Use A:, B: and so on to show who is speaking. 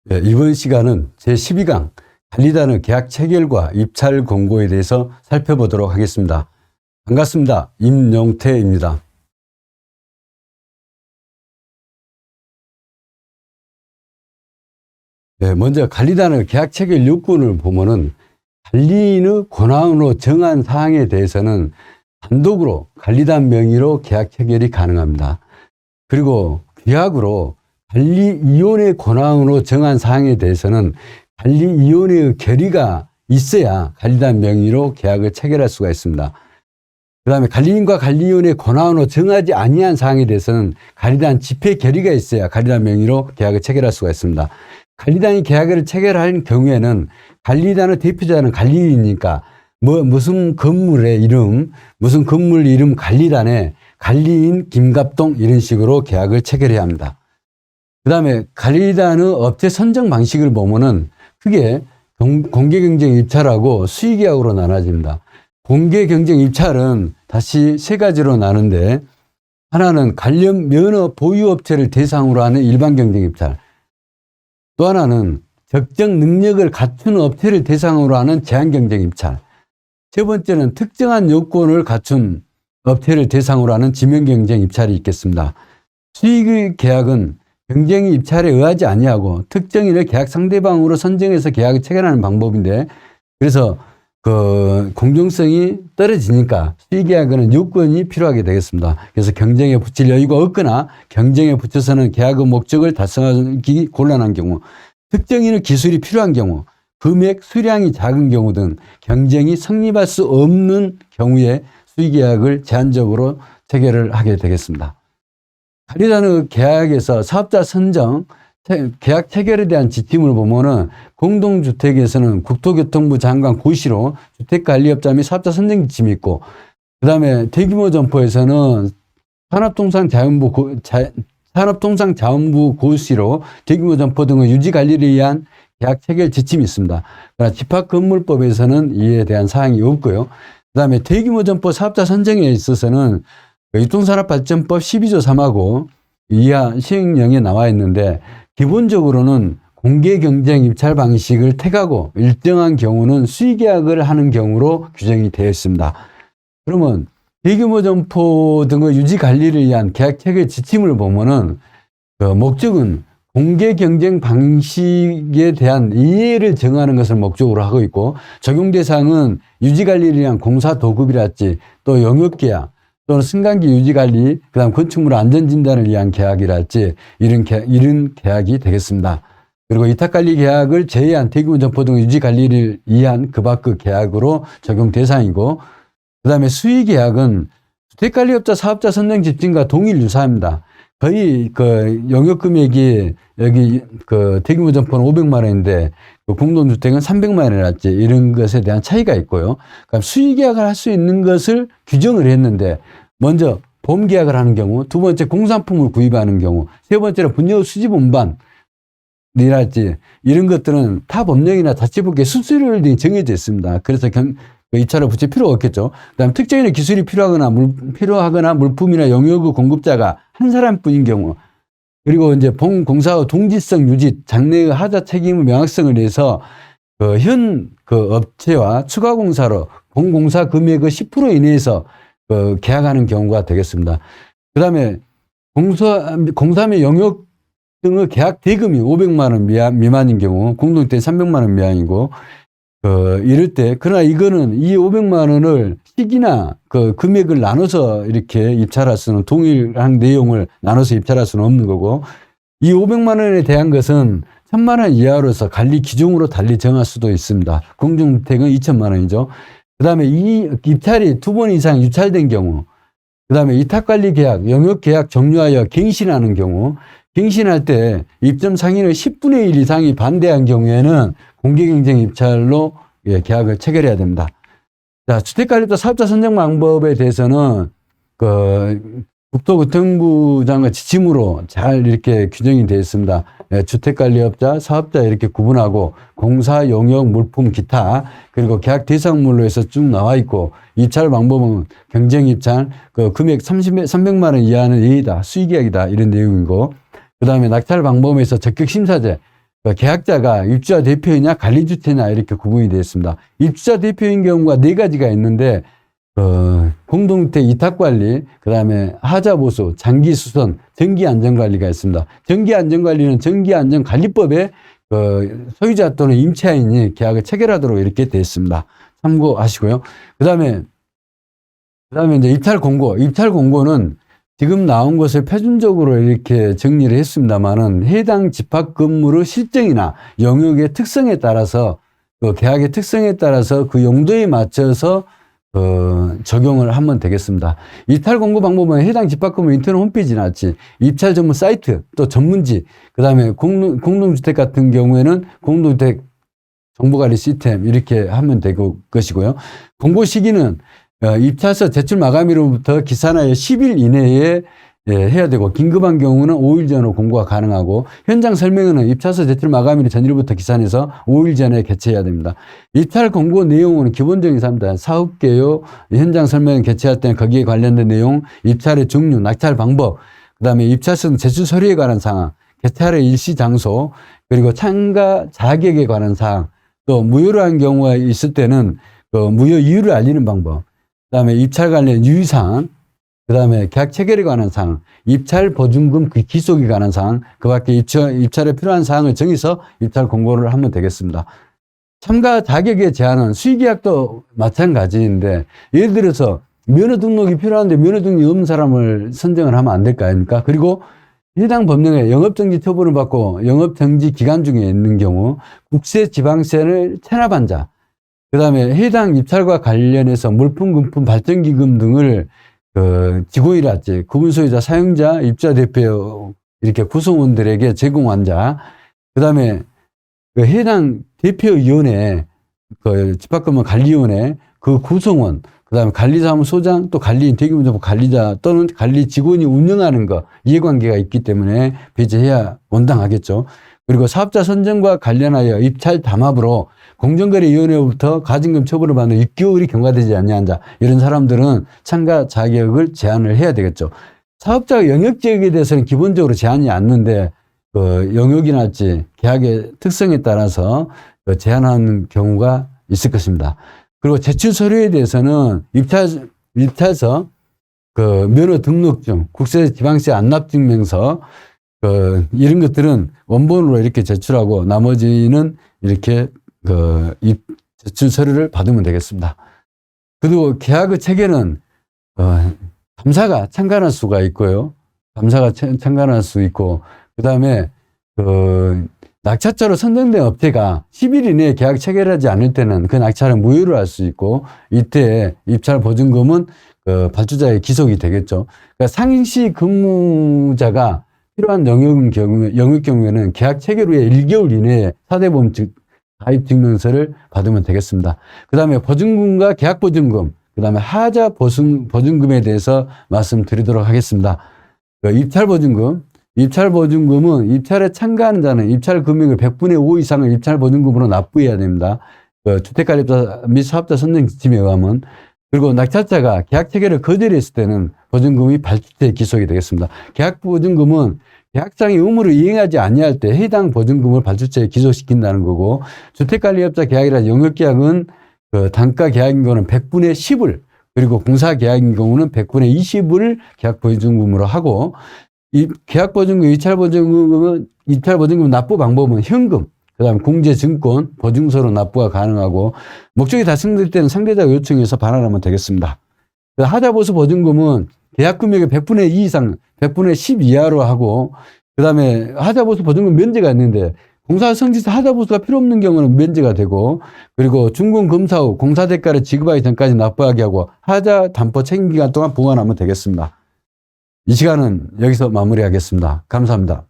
A: 네, 이번 시간은 제12강 관리단의 계약 체결과 입찰 공고에 대해서 살펴보도록 하겠습니다. 반갑습니다. 임용태입니다. 네, 먼저 관리단의 계약 체결 요건을 보면은 관리인의 권한으로 정한 사항에 대해서는 단독으로 관리단 명의로 계약 체결이 가능합니다. 그리고 규약으로 관리위원회 권한으로 정한 사항에 대해서는 관리위원회의 결의가 있어야 관리단 명의로 계약을 체결할 수가 있습니다. 그 다음에 관리인과 관리위원회 권한으로 정하지 아니한 사항에 대해서는 관리단 집회 결의가 있어야 관리단 명의로 계약을 체결할 수가 있습니다. 관리단이 계약을 체결할 경우에는 관리단의 대표자는 관리인이니까 무슨 건물의 이름, 무슨 건물 이름 관리단에 관리인 김갑동 이런 식으로 계약을 체결해야 합니다. 그 다음에 관리단의 업체 선정 방식을 보면은 크게 공개경쟁 입찰하고 수의계약으로 나눠집니다. 공개경쟁 입찰은 다시 세 가지로 나누는데, 하나는 관련 면허 보유업체를 대상으로 하는 일반 경쟁 입찰, 또 하나는 적정 능력을 갖춘 업체를 대상으로 하는 제한 경쟁 입찰, 세 번째는 특정한 요건을 갖춘 업체를 대상으로 하는 지명 경쟁 입찰이 있겠습니다. 수의 계약은 경쟁 입찰에 의하지 아니하고 특정인을 계약 상대방으로 선정해서 계약을 체결하는 방법인데, 그래서 그 공정성이 떨어지니까 수의 계약은 요건이 필요하게 되겠습니다. 그래서 경쟁에 붙일 여유가 없거나 경쟁에 붙여서는 계약의 목적을 달성하기 곤란한 경우, 특정인의 기술이 필요한 경우, 금액 수량이 작은 경우 등 경쟁이 성립할 수 없는 경우에 수의계약을 제한적으로 체결을 하게 되겠습니다. 관리단의 계약에서 사업자 선정, 계약 체결에 대한 지침을 보면은 공동주택에서는 국토교통부 장관 고시로 주택관리업자 및 사업자 선정 지침이 있고, 그 다음에 대규모 점포에서는 산업통상자원부 고시로 대규모 점포 등의 유지관리를 위한 계약 체결 지침이 있습니다. 그러나 집합건물법에서는 이에 대한 사항이 없고요. 그 다음에 대규모 점포 사업자 선정에 있어서는 유통산업발전법 12조 3하고 이하 시행령에 나와 있는데, 기본적으로는 공개경쟁 입찰 방식을 택하고 일정한 경우는 수의계약을 하는 경우로 규정이 되어 있습니다. 그러면 대규모 점포 등의 유지관리를 위한 계약 체결 지침을 보면은 그 목적은 공개 경쟁 방식에 대한 이해를 정하는 것을 목적으로 하고 있고, 적용 대상은 유지관리를 위한 공사 도급이랄지, 또 영역계약, 또는 승강기 유지관리, 그 다음 건축물 안전진단을 위한 계약이랄지 이런 계약이 되겠습니다. 그리고 위탁관리 계약을 제외한 대규모 점포 등 유지관리를 위한 그 밖의 계약으로 적용 대상이고, 그 다음에 수의계약은 주택관리업자 사업자 선정 지침과 동일 유사합니다. 거의 그 영역 금액이 여기 그 대규모 점포는 500만 원인데 그 공동주택은 300만 원이랄지 이런 것에 대한 차이가 있고요. 그러니까 수의계약을 할 수 있는 것을 규정을 했는데, 먼저 보험계약을 하는 경우, 두 번째 공산품을 구입하는 경우, 세 번째로 분녀 수집 운반이랄지 이런 것들은 타 법령이나 자치법규에 수수료율이 정해져 있습니다. 그래서 입찰을 붙일 필요가 없겠죠. 그다음 특정인의 기술이 필요하거나 물품이나 영역의 공급자가 한 사람뿐인 경우, 그리고 이제 본공사의 동지성 유지, 장래의 하자 책임의 명확성을 위해서 현 업체와 추가 공사로 본공사 금액의 10% 이내에서 계약하는 경우가 되겠습니다. 그 다음에 공사 및 영역 등의 계약 대금이 500만 원 미만인 경우, 공동주택 300만 원 미만이고, 이럴 때, 그러나 이거는 이 500만 원을 시기나 금액을 나눠서 이렇게 입찰할 수는, 동일한 내용을 나눠서 입찰할 수는 없는 거고, 이 500만 원에 대한 것은 1000만 원 이하로서 관리 기종으로 달리 정할 수도 있습니다. 공동주택은 2000만 원이죠. 그 다음에 이 입찰이 2번 이상 유찰된 경우, 그 다음에 위탁관리 계약, 영역 계약 종료하여 갱신하는 경우, 갱신할 때 입점 상인의 10분의 1 이상이 반대한 경우에는 공개경쟁 입찰로 계약을 체결해야 됩니다. 자, 주택관리업자 사업자 선정 방법에 대해서는 국토교통부 장관 지침으로 잘 이렇게 규정이 되어 있습니다. 주택관리업자, 사업자 이렇게 구분하고 공사, 용역, 물품, 기타, 그리고 계약 대상물로 해서 쭉 나와 있고, 입찰 방법은 경쟁입찰, 금액 300만 원 이하는 예의다, 수의계약이다 이런 내용이고, 그 다음에 낙찰 방법에서 적격심사제, 계약자가 입주자 대표이냐 관리주체냐 이렇게 구분이 되어 있습니다. 입주자 대표인 경우가 네 가지가 있는데 공동주택 위탁관리, 그 다음에 하자보수, 장기수선, 전기안전관리가 있습니다. 전기안전관리는 전기안전관리법에 소유자 또는 임차인이 계약을 체결하도록 이렇게 되어 있습니다. 참고하시고요. 그 다음에 이제 입찰공고. 입찰공고는 지금 나온 것을 표준적으로 이렇게 정리를 했습니다만은 해당 집합 건물의 실정이나 영역의 특성에 따라서 계약의 특성에 따라서 그 용도에 맞춰서 적용을 하면 되겠습니다. 입찰 공고 방법은 해당 집합 건물 인터넷 홈페이지 나왔지, 입찰 전문 사이트, 또 전문지, 그 다음에 공동주택 같은 경우에는 공동주택 정보관리 시스템 이렇게 하면 될 것이고요. 공고 시기는 입찰서 제출 마감일로부터 기산하여 10일 이내에 해야 되고, 긴급한 경우는 5일 전으로 공고가 가능하고, 현장 설명회는 입찰서 제출 마감일 전일부터 기산해서 5일 전에 개최해야 됩니다. 입찰 공고 내용은 기본적인 사항입니다. 사업 개요, 현장 설명회 개최할 때는 거기에 관련된 내용, 입찰의 종류, 낙찰 방법, 그 다음에 입찰서 제출 서류에 관한 사항, 개찰의 일시 장소, 그리고 참가 자격에 관한 사항, 또 무효로 한 경우가 있을 때는 무효 이유를 알리는 방법, 그 다음에 입찰 관련 유의사항, 그 다음에 계약 체결에 관한 사항, 입찰 보증금 기속에 관한 사항, 그 밖에 입찰에 필요한 사항을 정해서 입찰 공고를 하면 되겠습니다. 참가 자격의 제한은 수의계약도 마찬가지인데, 예를 들어서 면허 등록이 필요한데 면허 등록이 없는 사람을 선정을 하면 안 될 거 아닙니까? 그리고 해당 법령에 영업정지 처분을 받고 영업정지 기간 중에 있는 경우, 국세지방세를 체납한 자, 그 다음에 해당 입찰과 관련해서 물품, 금품, 발전기금 등을 직원이랄지 구분소유자, 사용자, 입주자 대표 이렇게 구성원들에게 제공한 자, 그 다음에 해당 대표위원회, 집합건물 관리위원회, 그 구성원, 그 다음에 관리사무소장, 또 관리인, 대기문제부 관리자 또는 관리 직원이 운영하는 거, 이해관계가 있기 때문에 배제해야 원당하겠죠. 그리고 사업자 선정과 관련하여 입찰 담합으로 공정거래위원회로부터 가징금 처분을 받는 6개월이 경과되지 않는 자, 이런 사람들은 참가 자격을 제한을 해야 되겠죠. 사업자 영역 지역에 대해서는 기본적으로 제한이 않는데 영역이랄지 계약의 특성에 따라서 제한하는 경우가 있을 것입니다. 그리고 제출 서류에 대해서는 입찰서, 면허 등록증, 국세지방세 안납증명서, 이런 것들은 원본으로 이렇게 제출하고 나머지는 이렇게 제출 서류를 받으면 되겠습니다. 그리고 계약의 체계는 감사가 참관할 수가 있고요. 감사가 참관할 수 있고, 그 다음에 낙찰자로 선정된 업체가 10일 이내에 계약 체결하지 않을 때는 그 낙찰을 무효로 할 수 있고, 이때 입찰 보증금은 발주자의 기속이 되겠죠. 그러니까 상시 근무자가 필요한 영역 경우에는 계약 체결 후에 1개월 이내에 4대 보험 가입 증명서를 받으면 되겠습니다. 그 다음에 보증금과 계약 보증금, 그 다음에 하자 보증금에 대해서 말씀드리도록 하겠습니다. 입찰 보증금. 입찰 보증금은 입찰에 참가하는 자는 입찰 금액의 100분의 5 이상을 입찰 보증금으로 납부해야 됩니다. 주택관리업자 및 사업자 선정 지침에 의하면. 그리고 낙찰자가 계약 체결을 거절했을 때는 보증금이 발주처에 기속이 되겠습니다. 계약 보증금은 계약상의 의무를 이행하지 아니할 때 해당 보증금을 발주처에 기속시킨다는 거고, 주택관리업자 계약이라 영역계약은 단가 계약인 경우는 100분의 10을, 그리고 공사계약인 경우는 100분의 20을 계약 보증금으로 하고, 이 계약 보증금, 입찰 보증금 납부 방법은 현금, 그 다음에 공제증권, 보증서로 납부가 가능하고, 목적이 달성될 때는 상대자가 요청해서 반환하면 되겠습니다. 하자보수 보증금은 계약 금액의 100분의 2 이상, 100분의 10 이하로 하고, 그 다음에 하자보수 보증금 면제가 있는데, 공사 성지에서 하자보수가 필요 없는 경우는 면제가 되고, 그리고 준공 검사 후 공사 대가를 지급하기 전까지 납부하게 하고, 하자 담보 책임 기간 동안 보관하면 되겠습니다. 이 시간은 여기서 마무리하겠습니다. 감사합니다.